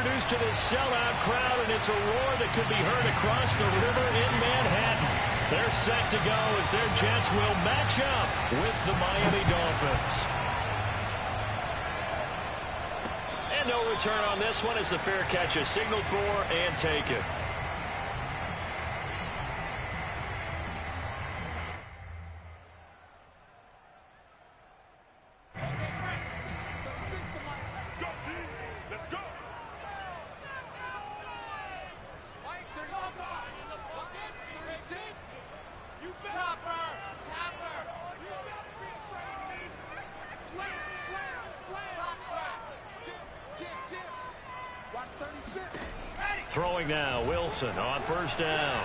introduced to this sellout crowd, and it's a roar that could be heard across the river in Manhattan. They're set to go as their Jets will match up with the Miami Dolphins. And no return on this one as the fair catch is signaled for and taken. Throwing now, Wilson on first down.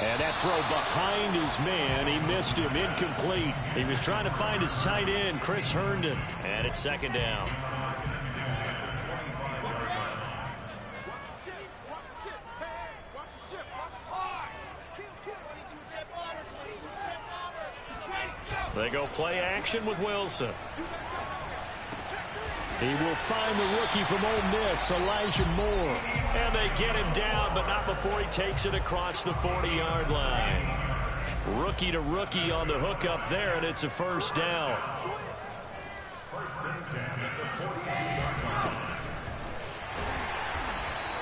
And that throw behind his man. He missed him, incomplete. He was trying to find his tight end, Chris Herndon. And it's second down. They go play action with Wilson. He will find the rookie from Ole Miss, Elijah Moore. And they get him down, but not before he takes it across the 40-yard line. Rookie to rookie on the hook up there, and it's a first down.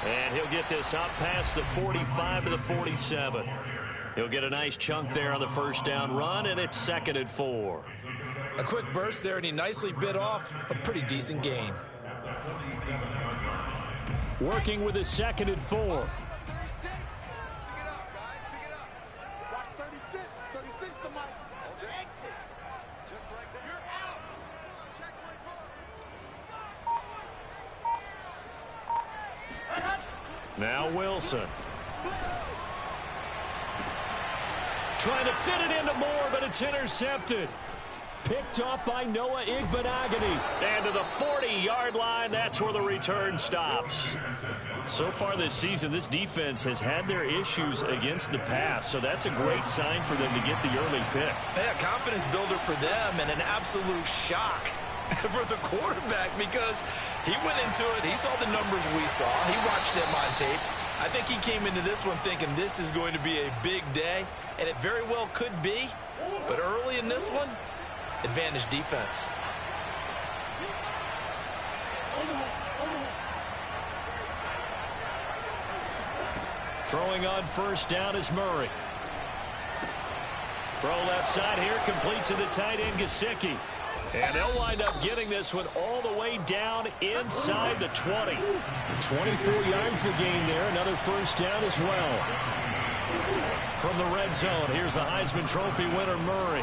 And he'll get this up past the 45 to the 47. He'll get a nice chunk there on the first down run, and it's 2nd and 4. A quick burst there, and he nicely bit off a pretty decent gain. Working with his 2nd and 4. Now Wilson. Trying to fit it into Moore, but it's intercepted. Picked off by Noah Igbenogany. And to the 40-yard line, that's where the return stops. So far this season, this defense has had their issues against the pass, so that's a great sign for them to get the early pick. Yeah, confidence builder for them and an absolute shock for the quarterback because he went into it. He saw the numbers we saw. He watched them on tape. I think he came into this one thinking this is going to be a big day, and it very well could be. But early in this one, advantage defense. Throwing on first down is Murray. Throw left side here, complete to the tight end, Gesicki. And they'll wind up getting this one all the way down inside the 20. 24 yards to gain there. Another first down as well. From the red zone, here's the Heisman Trophy winner, Murray.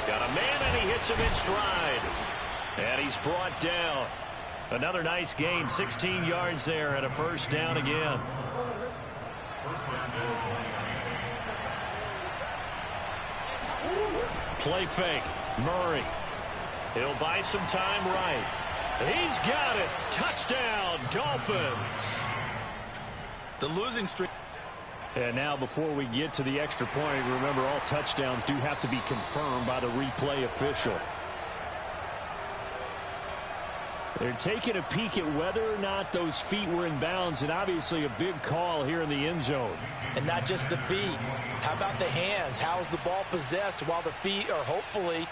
Got a man, and he hits him in stride. And he's brought down. Another nice gain, 16 yards there, and a first down again. Play fake. Murray. He'll buy some time right. He's got it. Touchdown, Dolphins. The losing streak. And now before we get to the extra point, remember all touchdowns do have to be confirmed by the replay official. They're taking a peek at whether or not those feet were in bounds, and obviously a big call here in the end zone. And not just the feet. How about the hands? How is the ball possessed while the feet are hopefully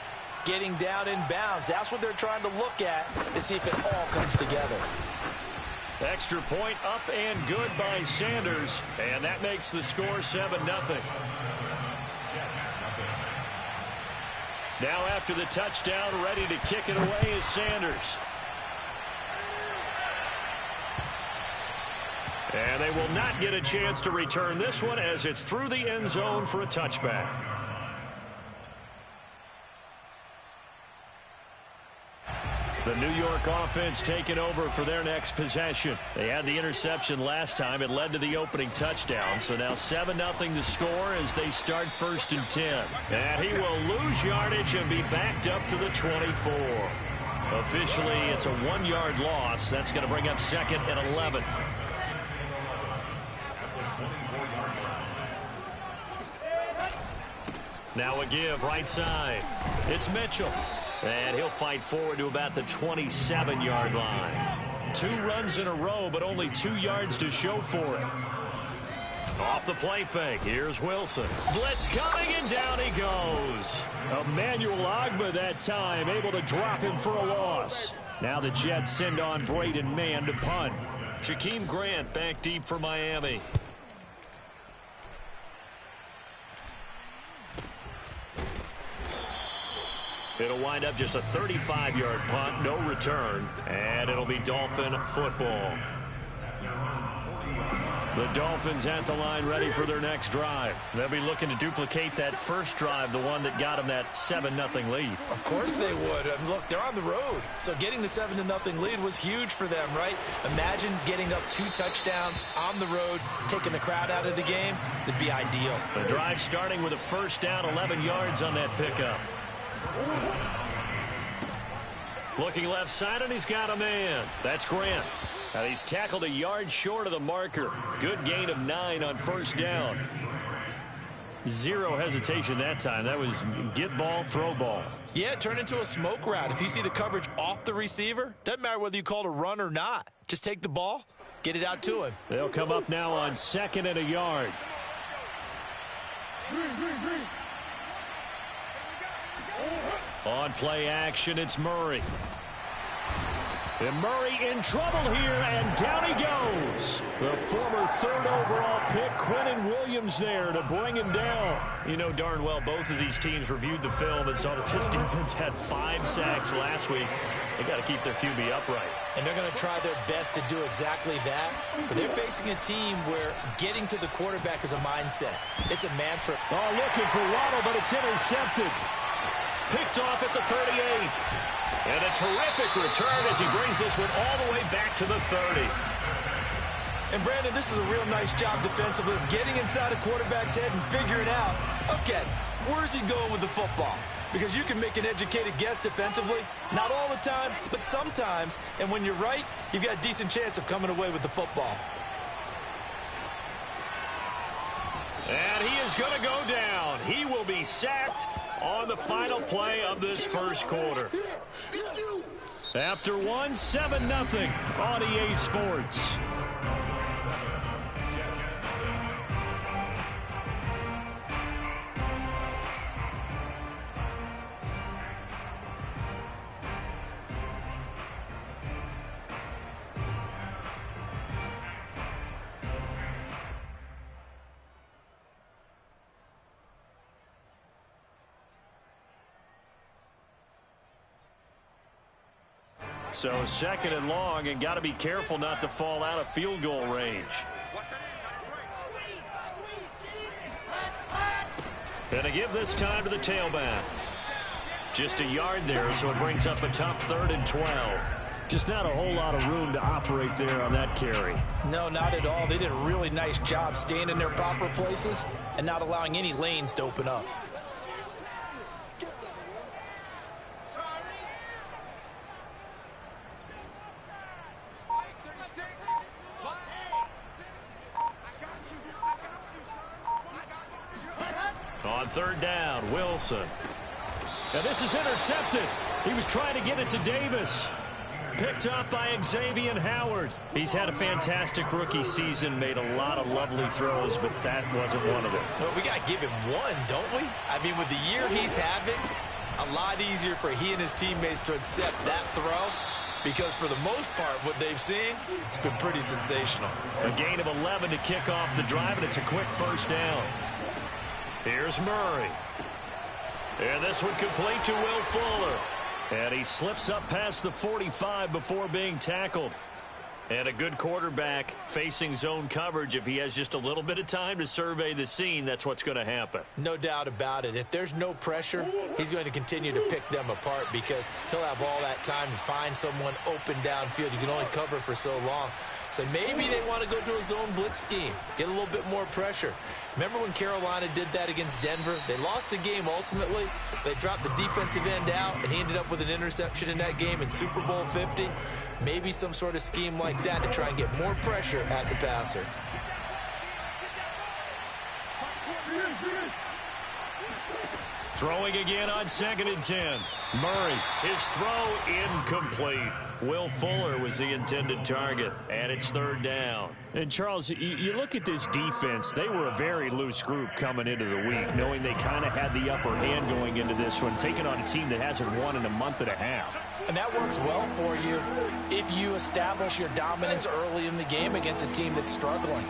getting down in bounds? That's what they're trying to look at to see if it all comes together. Extra point up and good by Sanders, and that makes the score 7-0. Now after the touchdown, ready to kick it away is Sanders. And they will not get a chance to return this one as it's through the end zone for a touchback. The New York offense taking over for their next possession. They had the interception last time. It led to the opening touchdown. So now 7-0 the score as they start 1st and 10. And he will lose yardage and be backed up to the 24. Officially, it's a 1-yard loss. That's going to bring up 2nd and 11. Now a give right side. It's Mitchell. And he'll fight forward to about the 27-yard line. 2 runs in a row, but only 2 yards to show for it. Off the play fake, here's Wilson. Blitz coming, and down he goes. Emmanuel Ogbah that time, able to drop him for a loss. Now the Jets send on Braden Mann to punt. Jakeem Grant back deep for Miami. It'll wind up just a 35-yard punt, no return, and it'll be Dolphin football. The Dolphins at the line ready for their next drive. They'll be looking to duplicate that first drive, the one that got them that 7-0 lead. Of course they would. And look, they're on the road. So getting the 7-0 lead was huge for them, right? Imagine getting up 2 touchdowns on the road, taking the crowd out of the game. It'd be ideal. The drive starting with a first down, 11 yards on that pickup. Looking left side, and he's got a man. That's Grant. Now he's tackled a yard short of the marker. Good gain of 9 on first down. 0 hesitation that time. That was get ball, throw ball. Yeah, turn into a smoke route. If you see the coverage off the receiver, doesn't matter whether you call it a run or not. Just take the ball, get it out to him. They'll come up now on 2nd and a yard. On play action, it's Murray. And Murray in trouble here, and down he goes. The former 3rd overall pick, Quentin Williams, there to bring him down. You know darn well both of these teams reviewed the film and saw that this defense had 5 sacks last week. They got to keep their QB upright. And they're going to try their best to do exactly that. But they're facing a team where getting to the quarterback is a mindset. It's a mantra. Oh, looking for Waddle, but it's intercepted. Picked off at the 38. And a terrific return as he brings this one all the way back to the 30. And, Brandon, this is a real nice job defensively of getting inside a quarterback's head and figuring out, okay, where's he going with the football? Because you can make an educated guess defensively. Not all the time, but sometimes. And when you're right, you've got a decent chance of coming away with the football. And he is going to go down. He will be sacked on the final play of this first quarter. After 7-0 on EA Sports. So 2nd and long, and got to be careful not to fall out of field goal range. And to give this time to the tailback. Just a yard there, so it brings up a tough 3rd and 12. Just not a whole lot of room to operate there on that carry. No, not at all. They did a really nice job staying in their proper places and not allowing any lanes to open up. On 3rd down, Wilson. Now this is intercepted. He was trying to get it to Davis. Picked up by Xavier Howard. He's had a fantastic rookie season, made a lot of lovely throws, but that wasn't one of them. Well, we got to give him one, don't we? I mean, with the year he's having, a lot easier for he and his teammates to accept that throw, because for the most part, what they've seen, it's been pretty sensational. A gain of 11 to kick off the drive, and it's a quick first down. Here's Murray. And this one complete to Will Fuller. And he slips up past the 45 before being tackled. And a good quarterback facing zone coverage. If he has just a little bit of time to survey the scene, that's what's going to happen. No doubt about it. If there's no pressure, he's going to continue to pick them apart because he'll have all that time to find someone open downfield. You can only cover for so long. So maybe they want to go to a zone blitz scheme, get a little bit more pressure. Remember when Carolina did that against Denver? They lost the game ultimately. They dropped the defensive end out, and he ended up with an interception in that game in Super Bowl 50. Maybe some sort of scheme like that to try and get more pressure at the passer. Throwing again on 2nd and 10. Murray, his throw incomplete. Will Fuller was the intended target, and it's 3rd down. And, Charles, you look at this defense, they were a very loose group coming into the week, knowing they kind of had the upper hand going into this one, taking on a team that hasn't won in a month and a half. And that works well for you if you establish your dominance early in the game against a team that's struggling.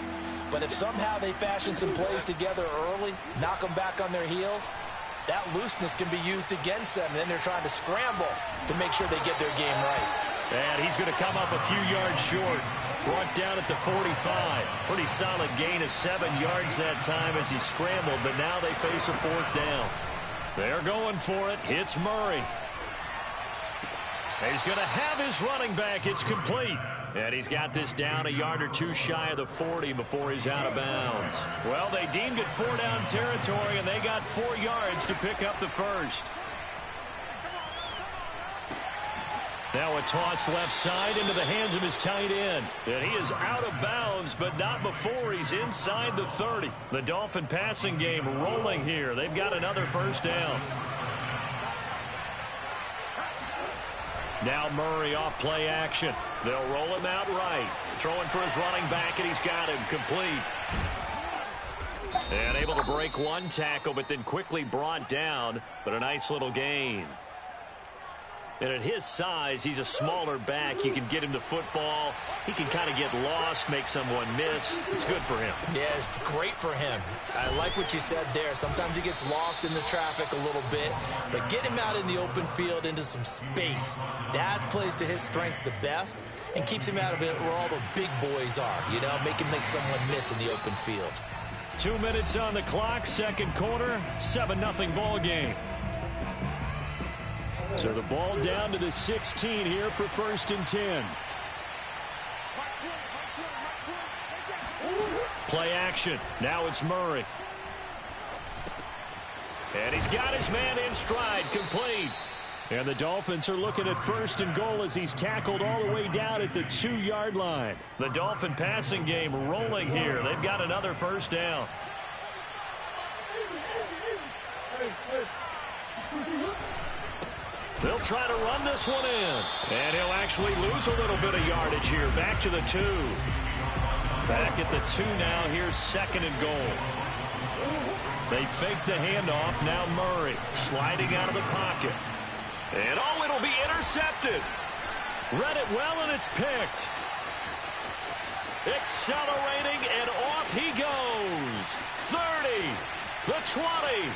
But if somehow they fashion some plays together early, knock them back on their heels, that looseness can be used against them. Then they're trying to scramble to make sure they get their game right. And he's going to come up a few yards short. Brought down at the 45. Pretty solid gain of 7 yards that time as he scrambled, but now they face a 4th down. They're going for it. It's Murray. He's going to have his running back. It's complete. And he's got this down a yard or two shy of the 40 before he's out of bounds. Well, they deemed it 4-down territory, and they got 4 yards to pick up the first. Now a toss left side into the hands of his tight end. And he is out of bounds, but not before he's inside the 30. The Dolphin passing game rolling here. They've got another 1st down. Now Murray off play action. They'll roll him out right. Throwing for his running back, and he's got him complete. And able to break one tackle, but then quickly brought down. But a nice little gain. And at his size, he's a smaller back. You can get him the football. He can kind of get lost, make someone miss. It's good for him. Yeah, it's great for him. I like what you said there. Sometimes he gets lost in the traffic a little bit. But get him out in the open field into some space. That plays to his strengths the best and keeps him out of it where all the big boys are. You know, make him make someone miss in the open field. 2 minutes on the clock, 2nd quarter, 7-0 ball game. So the ball down to the 16 here for 1st and 10. Play action. Now it's Murray. And he's got his man in stride, complete. And the Dolphins are looking at 1st and goal as he's tackled all the way down at the 2-yard line. The Dolphin passing game rolling here. They've got another 1st down. They'll try to run this one in. And he'll actually lose a little bit of yardage here. Back to the 2. Back at the 2 now. Here's 2nd and goal. They fake the handoff. Now Murray sliding out of the pocket. And oh, it'll be intercepted. Read it well, and it's picked. Accelerating, and off he goes. 30, the 20.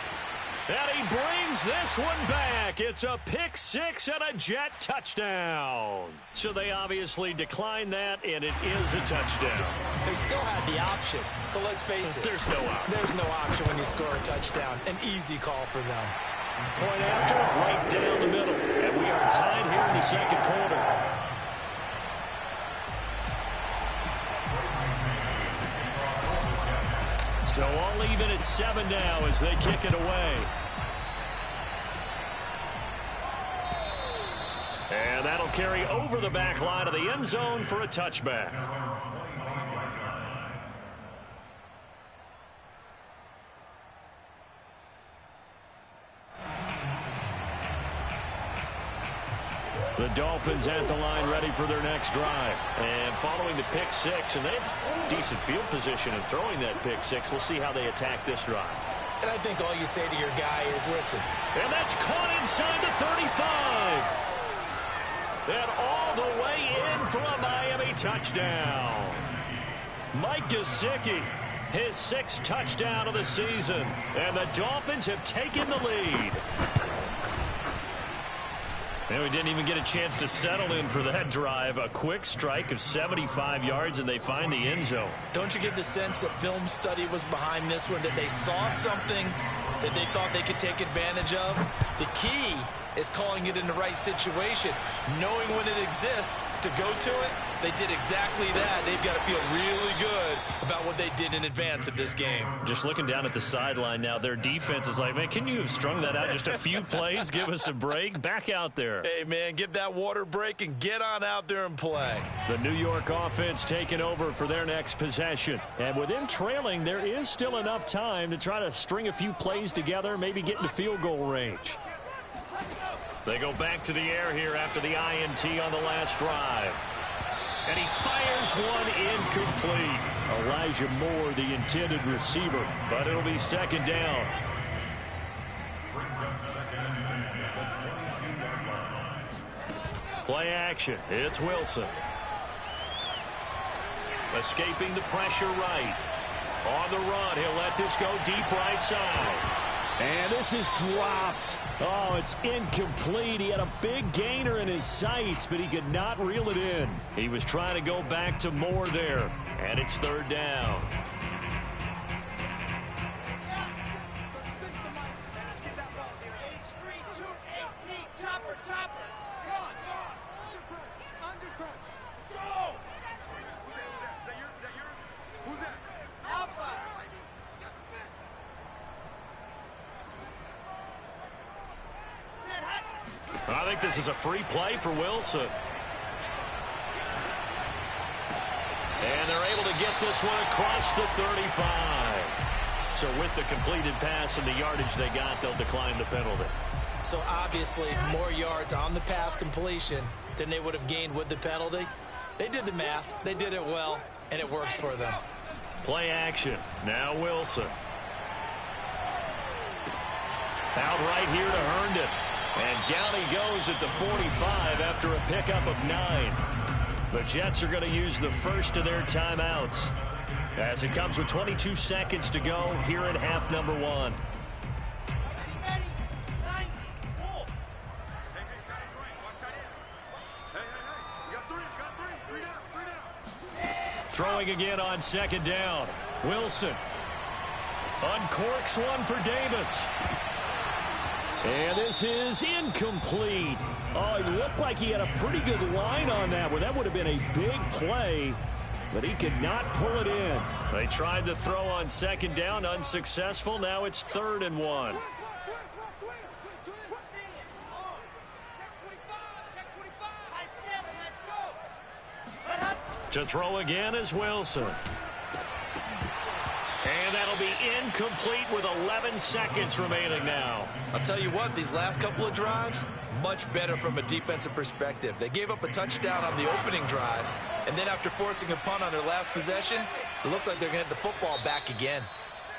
And he brings this one back. It's a pick 6 and a Jet touchdown. So they obviously declined that, and it is a touchdown. They still had the option, but let's face it. There's no option. There's no option when you score a touchdown. An easy call for them. Point after, right down the middle. And we are tied here in the 2nd quarter. So all even at 7 now as they kick it away. And that'll carry over the back line of the end zone for a touchback. The Dolphins at the line ready for their next drive. And following the pick 6, and they have decent field position in throwing that pick 6. We'll see how they attack this drive. And I think all you say to your guy is, listen. And that's caught inside the 35. And all the way in for a Miami touchdown. Mike Gesicki, his 6th touchdown of the season. And the Dolphins have taken the lead. And we didn't even get a chance to settle in for that drive. A quick strike of 75 yards, and they find the end zone. Don't you get the sense that film study was behind this one, that they saw something that they thought they could take advantage of? The key is calling it in the right situation. Knowing when it exists to go to it, they did exactly that. They've got to feel really good about what they did in advance of this game. Just looking down at the sideline now, their defense is like, man, can you have strung that out just a few plays? Give us a break. Back out there. Hey, man, give that water break and get on out there and play. The New York offense taking over for their next possession. And with them trailing, there is still enough time to try to string a few plays together, maybe get into field goal range. They go back to the air here after the INT on the last drive. And he fires one incomplete. Elijah Moore, the intended receiver, but it'll be second down. Play action. It's Wilson. Escaping the pressure right. On the run, he'll let this go deep right side. And this is dropped. Oh, it's incomplete. He had a big gainer in his sights, but he could not reel it in. He was trying to go back to Moore there, and it's third down. I think this is a free play for Wilson. And they're able to get this one across the 35. So with the completed pass and the yardage they got, they'll decline the penalty. So obviously more yards on the pass completion than they would have gained with the penalty. They did the math. They did it well, and it works for them. Play action. Now Wilson. Out right here to Herndon. And down he goes at the 45 after a pickup of 9. The Jets are going to use the first of their timeouts as it comes with 22 seconds to go here in half number 1. Throwing again on second down. Wilson uncorks one for Davis. And this is incomplete. Oh, it looked like he had a pretty good line on that one. That would have been a big play, but he could not pull it in. They tried to throw on second down, unsuccessful. Now it's 3rd and 1. To throw again is Wilson. And that'll be incomplete with 11 seconds remaining now. I'll tell you what, these last couple of drives, much better from a defensive perspective. They gave up a touchdown on the opening drive, and then after forcing a punt on their last possession, it looks like they're going to get the football back again.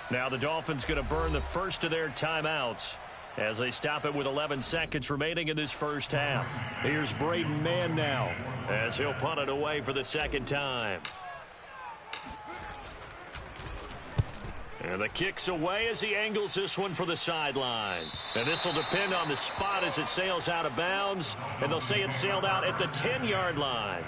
Now the Dolphins going to burn the first of their timeouts as they stop it with 11 seconds remaining in this first half. Here's Braden Mann now as he'll punt it away for the second time. And the kick's away as he angles this one for the sideline. And this will depend on the spot as it sails out of bounds. And they'll say it sailed out at the 10-yard line.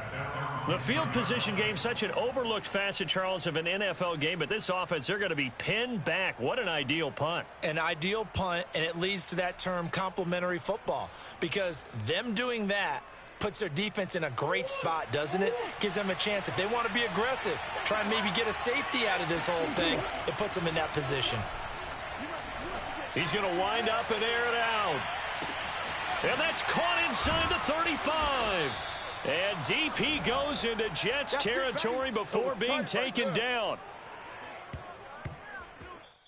The field position game, such an overlooked facet, Charles, of an NFL game. But this offense, they're going to be pinned back. What an ideal punt. An ideal punt, and it leads to that term complementary football. Because them doing that puts their defense in a great spot, doesn't it? Gives them a chance. If they want to be aggressive, try and maybe get a safety out of this whole thing, it puts them in that position. He's going to wind up and air it out. And that's caught inside the 35. And DP goes into Jets territory before being taken down.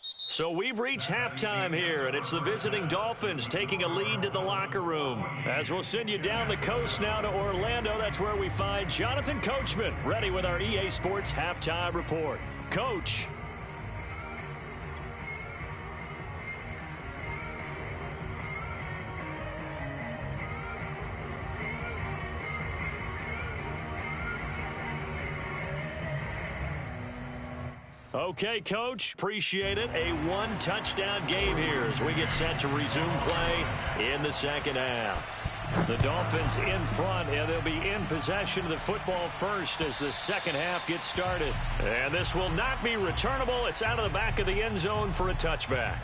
So we've reached halftime here, and it's the visiting Dolphins taking a lead to the locker room. As we'll send you down the coast now to Orlando, that's where we find Jonathan Coachman, ready with our EA Sports Halftime Report. Coach. Okay, Coach, appreciate it. A one-touchdown game here as we get set to resume play in the second half. The Dolphins in front, and they'll be in possession of the football first as the second half gets started. And this will not be returnable. It's out of the back of the end zone for a touchback.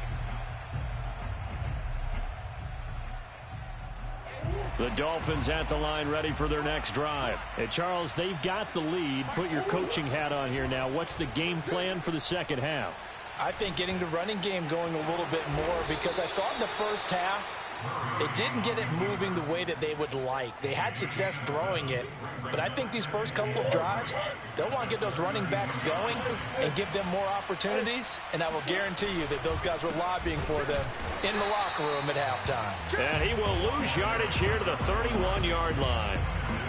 The Dolphins at the line ready for their next drive. And Charles, they've got the lead. Put your coaching hat on here now. What's the game plan for the second half? I think getting the running game going a little bit more, because I thought in the first half it didn't get it moving the way that they would like. They had success throwing it, but I think these first couple of drives, they'll want to get those running backs going and give them more opportunities, and I will guarantee you that those guys were lobbying for them in the locker room at halftime. And he will lose yardage here to the 31-yard line.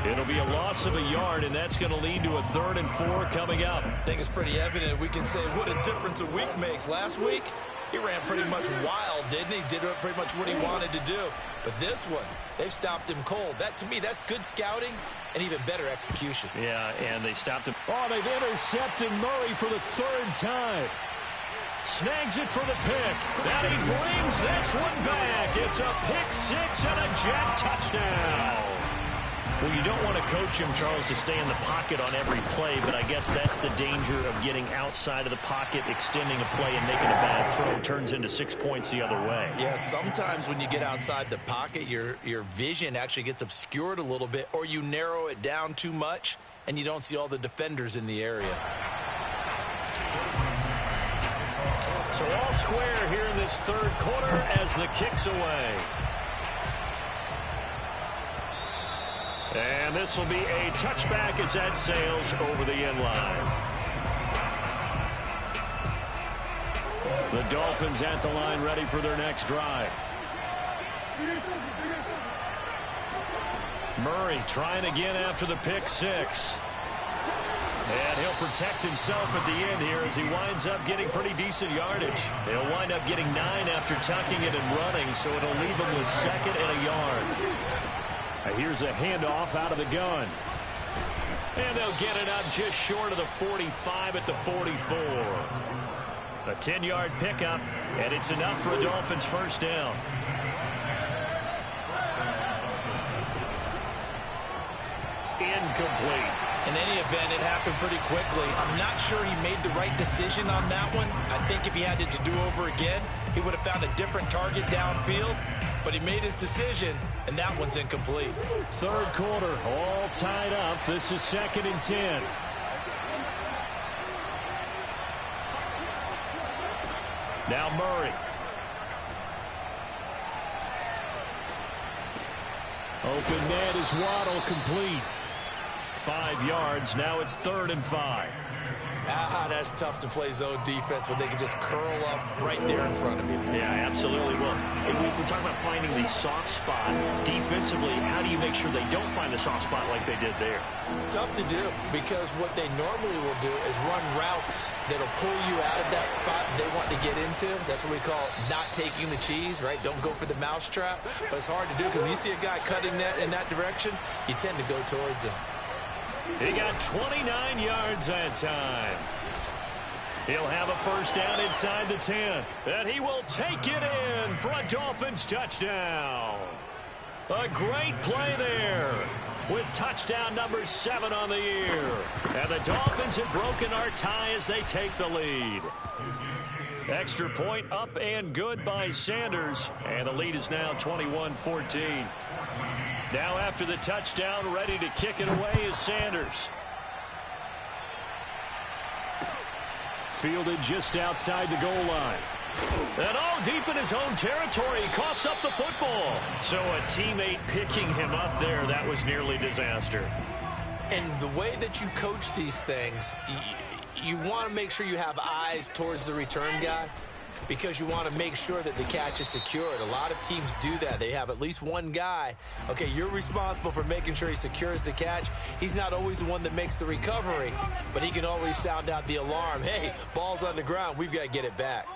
It'll be a loss of a yard, and that's going to lead to a 3rd and 4 coming up. I think it's pretty evident. We can say what a difference a week makes. Last week, he ran pretty much wild, didn't he? Did pretty much what he wanted to do. But this one, they stopped him cold. That, to me, that's good scouting and even better execution. Yeah, and they stopped him. Oh, they've intercepted Murray for the 3rd time. Snags it for the pick. And he brings this one back. It's a pick 6 and a jet touchdown. Well, you don't want to coach him, Charles, to stay in the pocket on every play, but I guess that's the danger of getting outside of the pocket, extending a play, and making a bad throw. Turns into 6 points the other way. Yeah, sometimes when you get outside the pocket, your vision actually gets obscured a little bit, or you narrow it down too much, and you don't see all the defenders in the area. So all square here in this 3rd quarter as the kick's away. And this will be a touchback as that sails over the end line. The Dolphins at the line ready for their next drive. Murray trying again after the pick 6. And he'll protect himself at the end here as he winds up getting pretty decent yardage. He'll wind up getting 9 after tucking it and running, so it'll leave him with 2nd and a yard. Here's a handoff out of the gun. And they'll get it up just short of the 45 at the 44. A 10-yard pickup, and it's enough for a Dolphins first down. Incomplete. In any event, it happened pretty quickly. I'm not sure he made the right decision on that one. I think if he had it to do over again, he would have found a different target downfield. But he made his decision, and that one's incomplete. 3rd quarter, all tied up. This is 2nd and 10. Now Murray. Open net is Waddle, complete. 5 yards. Now it's 3rd and 5. That's tough to play zone defense when they can just curl up right there in front of you. Yeah, absolutely. Well, we're talking about finding the soft spot. Defensively, how do you make sure they don't find the soft spot like they did there? Tough to do, because what they normally will do is run routes that'll pull you out of that spot they want to get into. That's what we call not taking the cheese, right? Don't go for the mousetrap. But it's hard to do, because when you see a guy cutting that in that direction, you tend to go towards him. He got 29 yards that time. He'll have a first down inside the 10. And he will take it in for a Dolphins touchdown. A great play there with touchdown number 7 on the year. And the Dolphins have broken our tie as they take the lead. Extra point up and good by Sanders. And the lead is now 21-14. Now after the touchdown, ready to kick it away is Sanders. Fielded just outside the goal line. And all deep in his own territory, he coughs up the football. So a teammate picking him up there, that was nearly disaster. And the way that you coach these things, you want to make sure you have eyes towards the return guy, because you want to make sure that the catch is secured. A lot of teams do that. They have at least one guy. Okay, you're responsible for making sure he secures the catch. He's not always the one that makes the recovery, but he can always sound out the alarm. Hey, ball's on the ground. We've got to get it back.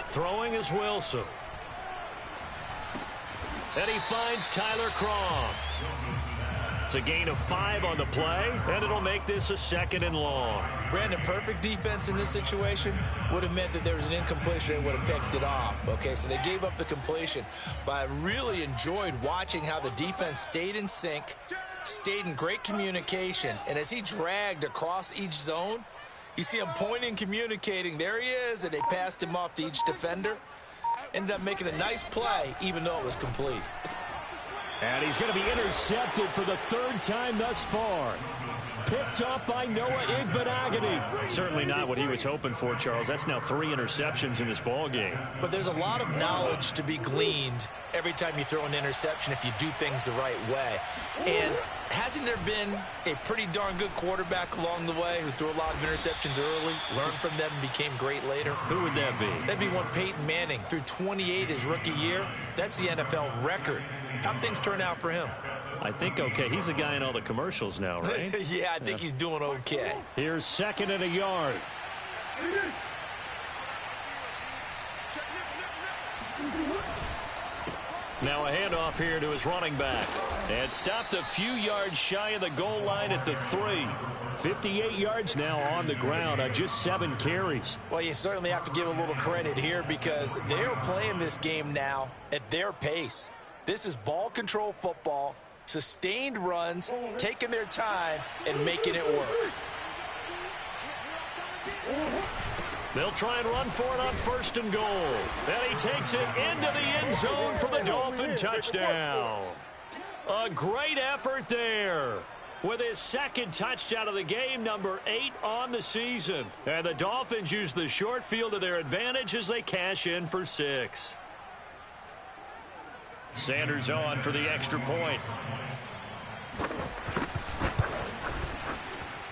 Throwing is Wilson. And he finds Tyler Croft. It's a gain of 5 on the play, and it'll make this a 2nd and long. Brandon, perfect defense in this situation would have meant that there was an incompletion and would have picked it off. Okay, so they gave up the completion. But I really enjoyed watching how the defense stayed in sync, stayed in great communication. And as he dragged across each zone, you see him pointing, communicating. There he is, and they passed him off to each defender. ended up making a nice play, even though it was complete. And he's going to be intercepted for the third time thus far. Picked up by Noah Igbenogany. Certainly not what he was hoping for, Charles. That's now 3 interceptions in this ball game. But there's a lot of knowledge to be gleaned every time you throw an interception if you do things the right way. And hasn't there been a pretty darn good quarterback along the way who threw a lot of interceptions early, learned from them, and became great later? Who would that be? That'd be one Peyton Manning. Threw 28 his rookie year. That's the NFL record. How'd things turn out for him? I think okay. He's the guy in all the commercials now, right? Yeah, I think he's doing okay. Here's 2nd and a yard. Now a handoff here to his running back. And stopped a few yards shy of the goal line at the 3. 58 yards now on the ground on just 7 carries. Well, you certainly have to give a little credit here because they're playing this game now at their pace. This is ball control football, sustained runs, taking their time, and making it work. They'll try and run for it on 1st and goal. And he takes it into the end zone for the Dolphin touchdown. A great effort there. With his 2nd touchdown of the game, number 8 on the season. And the Dolphins use the short field to their advantage as they cash in for 6. Sanders on for the extra point.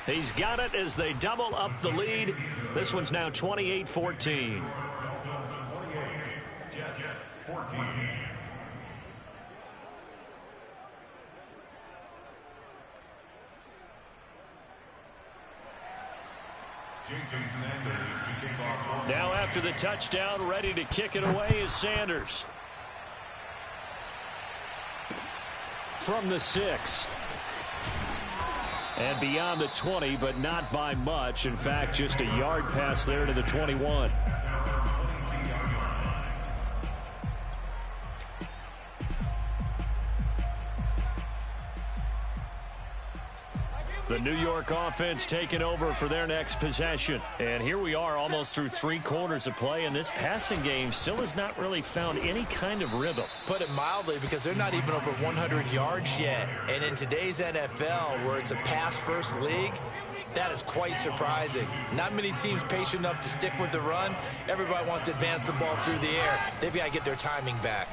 He's got it as they double up the lead. This one's now 28-14. Now after the touchdown, ready to kick it away is Sanders. From the 6. And beyond the 20, but not by much. In fact, just a yard pass there to the 21. The New York offense taking over for their next possession. And here we are almost through 3 quarters of play, and this passing game still has not really found any kind of rhythm. Put it mildly, because they're not even over 100 yards yet. And in today's NFL, where it's a pass-first league, that is quite surprising. Not many teams patient enough to stick with the run. Everybody wants to advance the ball through the air. They've got to get their timing back.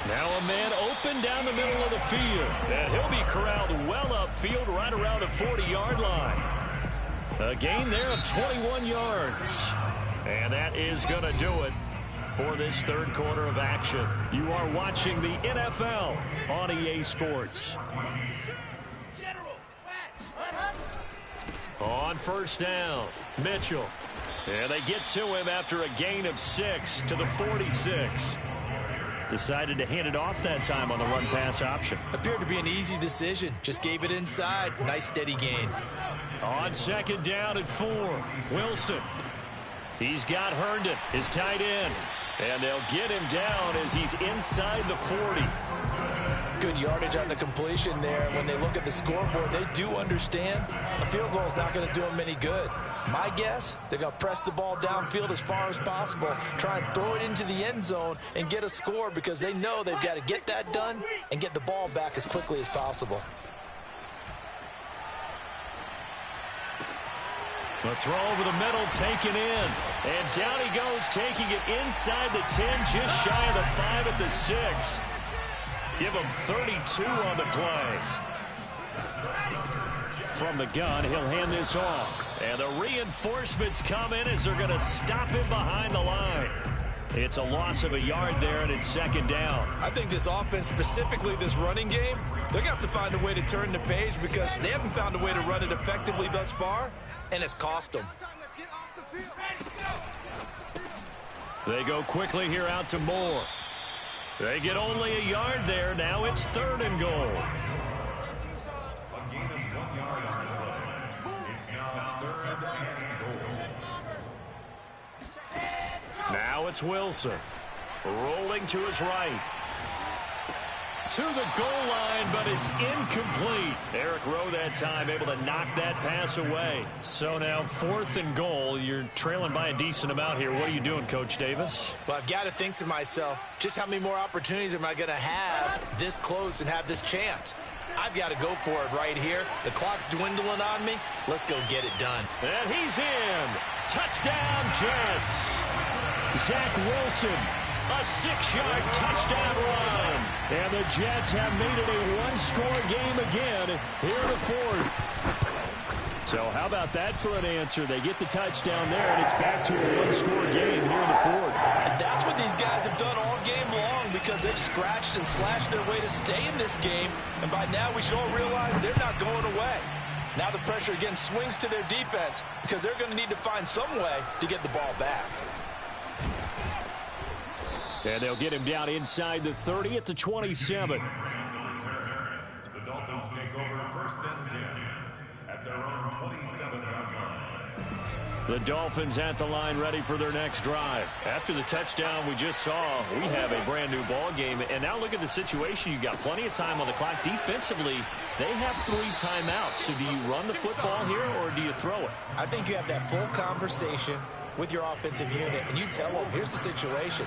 Now a man open down the middle of the field. And he'll be corralled well upfield right around the 40-yard line. A gain there of 21 yards. And that is going to do it for this 3rd quarter of action. You are watching the NFL on EA Sports. On 1st down, Mitchell. And they get to him after a gain of 6 to the 46. Decided to hand it off that time on the run-pass option. Appeared to be an easy decision. Just gave it inside. Nice steady gain. On 2nd down and 4, Wilson. He's got Herndon, his tight end. And they'll get him down as he's inside the 40. Good yardage on the completion there. When they look at the scoreboard, they do understand a field goal is not going to do them any good. My guess, they're going to press the ball downfield as far as possible, try and throw it into the end zone and get a score because they know they've got to get that done and get the ball back as quickly as possible. The throw over the middle taken in. And down he goes, taking it inside the 10, just shy of the 5 at the 6. Give him 32 on the play. From the gun, he'll hand this off. And the reinforcements come in as they're going to stop him behind the line. It's a loss of a yard there, and it's 2nd down. I think this offense, specifically this running game, they're going to have to find a way to turn the page because they haven't found a way to run it effectively thus far, and it's cost them. They go quickly here out to Moore. They get only a yard there. Now it's 3rd and goal. Now it's Wilson. Rolling to his right. to the goal line, but it's incomplete. Eric Rowe that time able to knock that pass away. So now 4th and goal. You're trailing by a decent amount here. What are you doing, Coach Davis? Well, I've got to think to myself, just how many more opportunities am I going to have this close and have this chance? I've got to go for it right here. The clock's dwindling on me. Let's go get it done. And he's in. Touchdown, Jets. Zach Wilson. A 6-yard touchdown run. And the Jets have made it a one-score game again here in the 4th. So how about that for an answer? They get the touchdown there, and it's back to a one-score game here in the 4th. And that's what these guys have done all game long because they've scratched and slashed their way to stay in this game. And by now we should all realize they're not going away. Now the pressure again swings to their defense because they're going to need to find some way to get the ball back. And they'll get him down inside the 30 at the 27. The Dolphins take over 1st and 10 at their own 27-yard line. The Dolphins at the line ready for their next drive. After the touchdown we just saw, we have a brand new ball game. And now look at the situation. You've got plenty of time on the clock. Defensively, they have 3 timeouts. So do you run the football here or do you throw it? I think you have that full conversation with your offensive unit, and you tell them, here's the situation.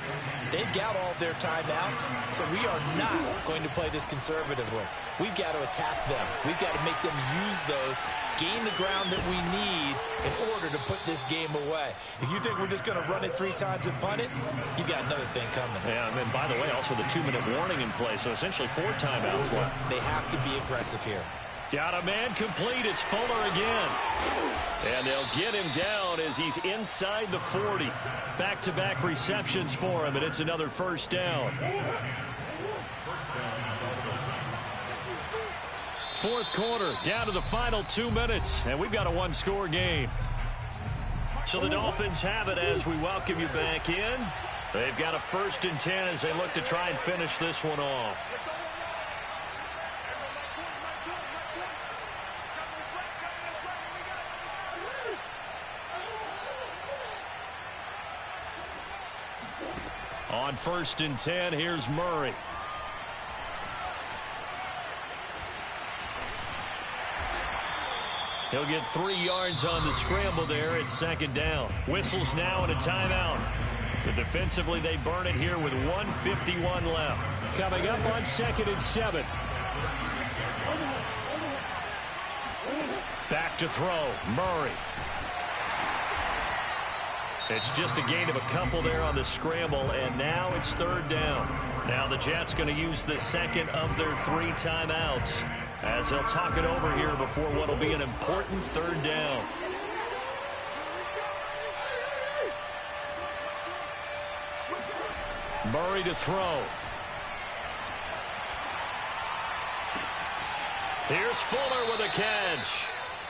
They've got all their timeouts, so we are not going to play this conservatively. We've got to attack them. We've got to make them use those, gain the ground that we need in order to put this game away. If you think we're just going to run it 3 times and punt it, you've got another thing coming. Yeah, and by the way, also the 2-minute warning in play, so essentially 4 timeouts left. They have to be aggressive here. Got a man complete. It's Fuller again. And they'll get him down as he's inside the 40. Back-to-back receptions for him, and it's another first down. 4th quarter, down to the final 2 minutes, and we've got a one-score game. So the Dolphins have it as we welcome you back in. They've got a 1st and 10 as they look to try and finish this one off. On 1st and 10, here's Murray. He'll get 3 yards on the scramble there. It's 2nd down. Whistles now and a timeout. So defensively, they burn it here with 1:51 left. Coming up on 2nd and 7. Back to throw. Murray. It's just a gain of a couple there on the scramble, and now it's 3rd down. Now the Jets going to use the 2nd of their 3 timeouts as they'll talk it over here before what will be an important 3rd down. Murray to throw. Here's Fuller with a catch.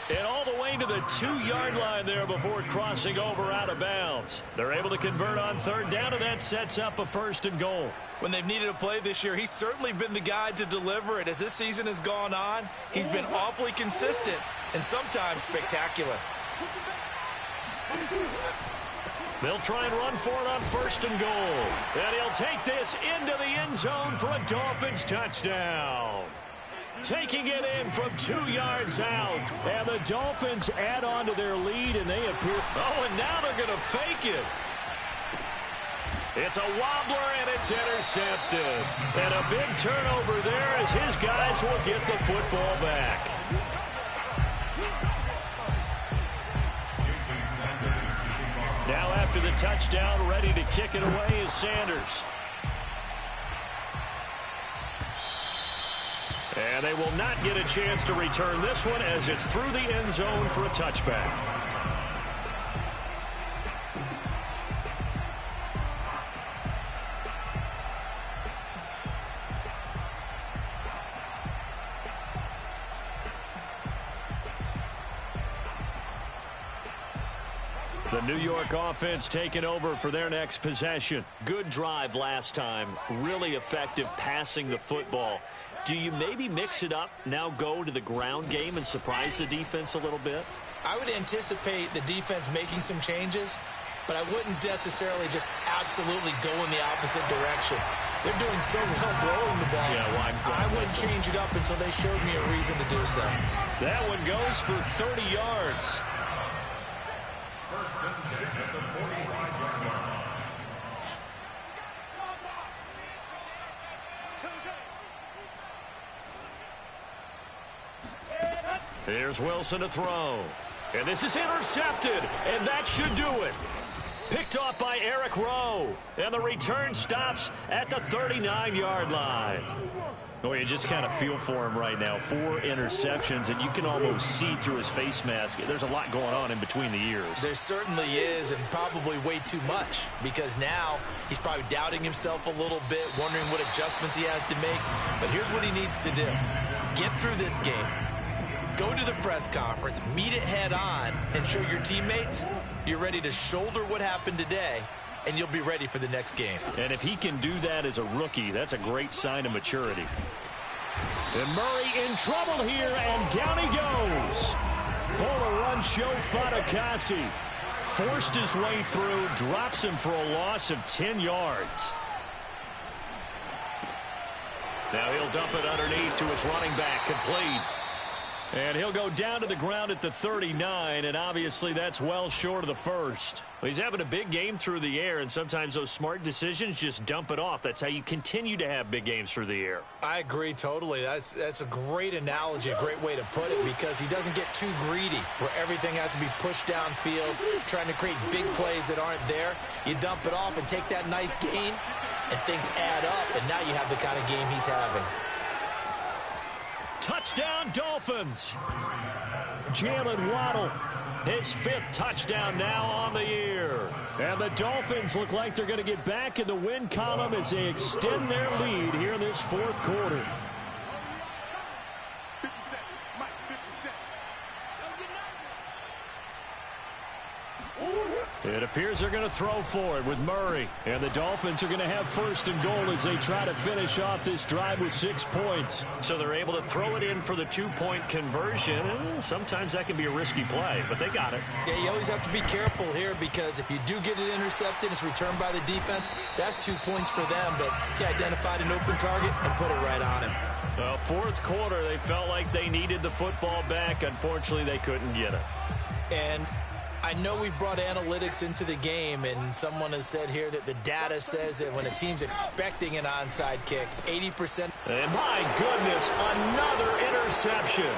And all the way to the 2-yard line there before crossing over out of bounds. They're able to convert on 3rd down, and that sets up a 1st and goal. When they've needed a play this year, he's certainly been the guy to deliver it. As this season has gone on, he's been awfully consistent and sometimes spectacular. They'll try and run for it on 1st and goal. And he'll take this into the end zone for a Dolphins touchdown. Taking it in from 2 yards out. And the Dolphins add on to their lead, and they appear... Oh, and now they're going to fake it. It's a wobbler, and it's intercepted. And a big turnover there as his guys will get the football back. Now after the touchdown, ready to kick it away is Sanders. And they will not get a chance to return this one as it's through the end zone for a touchback. The New York offense taking over for their next possession. Good drive last time. Really effective passing the football. Do you maybe mix it up, now go to the ground game and surprise the defense a little bit? I would anticipate the defense making some changes, but I wouldn't necessarily just absolutely go in the opposite direction. They're doing so well throwing the ball. Yeah, why I wouldn't change it up until they showed me a reason to do so. That one goes for 30 yards. First and 10 at the 45-yard line. Here's Wilson to throw. And this is intercepted, and that should do it. Picked off by Eric Rowe, and the return stops at the 39-yard line. Oh, you just kind of feel for him right now. 4 interceptions, and you can almost see through his face mask. There's a lot going on in between the ears. There certainly is, and probably way too much, because now he's probably doubting himself a little bit, wondering what adjustments he has to make. But here's what he needs to do. Get through this game. Go to the press conference, meet it head on, and show your teammates you're ready to shoulder what happened today, and you'll be ready for the next game. And if he can do that as a rookie, that's a great sign of maturity. And Murray in trouble here, and down he goes. Fuller run show Fatukasi. Forced his way through, drops him for a loss of 10 yards. Now he'll dump it underneath to his running back, complete. And he'll go down to the ground at the 39, and obviously that's well short of the first. Well, he's having a big game through the air, and sometimes those smart decisions just dump it off. That's how you continue to have big games through the air. I agree totally. That's a great analogy, a great way to put it, because he doesn't get too greedy where everything has to be pushed downfield, trying to create big plays that aren't there. You dump it off and take that nice gain, and things add up, and now you have the kind of game he's having. Touchdown, Dolphins. Jalen Waddle, his 5th touchdown now on the year. And the Dolphins look like they're going to get back in the win column as they extend their lead here in this 4th quarter. It appears they're going to throw for it with Murray. And the Dolphins are going to have 1st and goal as they try to finish off this drive with 6 points. So they're able to throw it in for the 2-point conversion. And sometimes that can be a risky play, but they got it. Yeah, you always have to be careful here, because if you do get it intercepted, it's returned by the defense. That's 2 points for them, but he identified an open target and put it right on him. Well, 4th quarter, they felt like they needed the football back. Unfortunately, they couldn't get it. And I know we brought analytics into the game, and someone has said here that the data says that when a team's expecting an onside kick, 80%. And my goodness, another interception.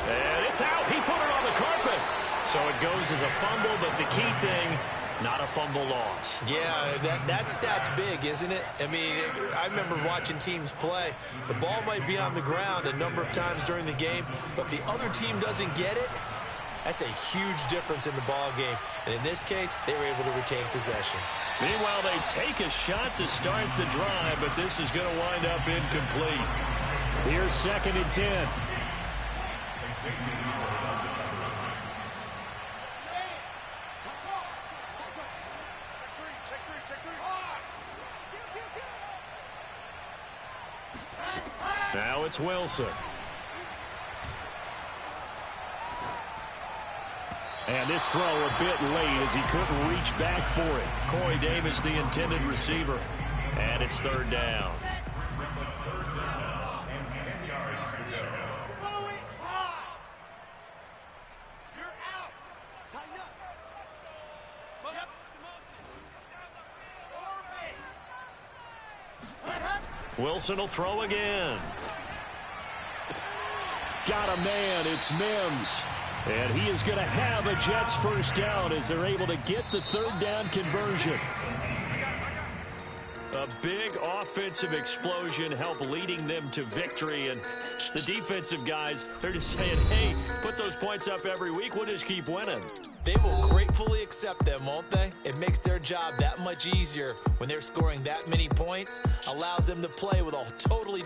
And it's out. He put it on the carpet. So it goes as a fumble, but the key thing, not a fumble loss. Yeah, that stat's big, isn't it? I mean, I remember watching teams play. The ball might be on the ground a number of times during the game, but if the other team doesn't get it, that's a huge difference in the ball game. And in this case, they were able to retain possession. Meanwhile, they take a shot to start the drive, but this is going to wind up incomplete. Here's 2nd and 10. Now it's Wilson. And this throw a bit late as he couldn't reach back for it. Corey Davis, the intended receiver. And it's 3rd down. Wilson will throw again. Got a man. It's Mims. And he is going to have a Jets 1st down as they're able to get the 3rd down conversion. A big offensive explosion helped leading them to victory. And the defensive guys, they're just saying, hey, put those points up every week. We'll just keep winning. They will gratefully accept them, won't they? It makes their job that much easier when they're scoring that many points. Allows them to play with a totally